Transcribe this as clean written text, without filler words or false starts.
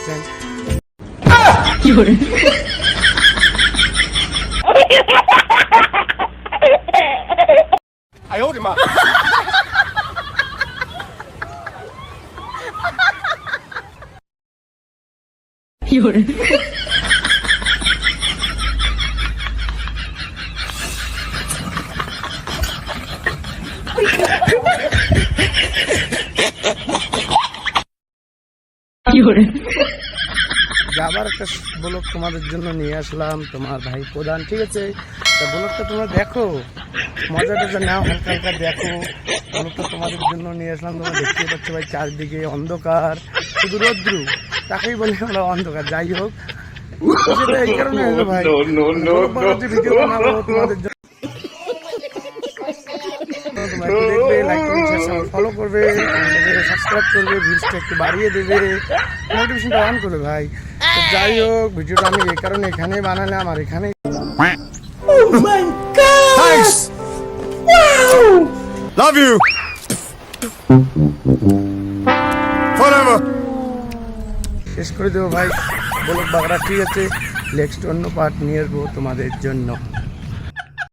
করছেন। আবার একটা ব্লগ তোমাদের জন্য নিয়ে আসলাম, তোমার ভাই প্রধান, ঠিক আছে? তা ব্লগটা তোমরা দেখো, মজা টজা নাও, হালকা হালকা দেখো। ব্লগটা তোমাদের জন্য নিয়ে আসলাম। তোমরা দেখতে পাচ্ছ ভাই চারদিকে অন্ধকার, শুধু রৌদ্রু, তাকেই বলে আমরা অন্ধকার। যাই হোক, সেটা এই কারণে হলো ভাই, ভিডিও বানাবো তোমাদের জন্য। দেখবে, লাইক করবে, ফলো করবে, সাবস্ক্রাইব করবে, ভিডিওটা একটু বাড়িয়ে দেবে, নোটিফিকেশনটা অন করবে ভাই। তো যাই হোক, ভিডিওটা আমি এই কারণে এখানেই বানালাম, আর এখানে শেষ করে দেবো ভাই ব্লগ বাগড়া, ঠিক আছে? নেক্সট অন্য পার্ট নিয়ে আসবো তোমাদের জন্য।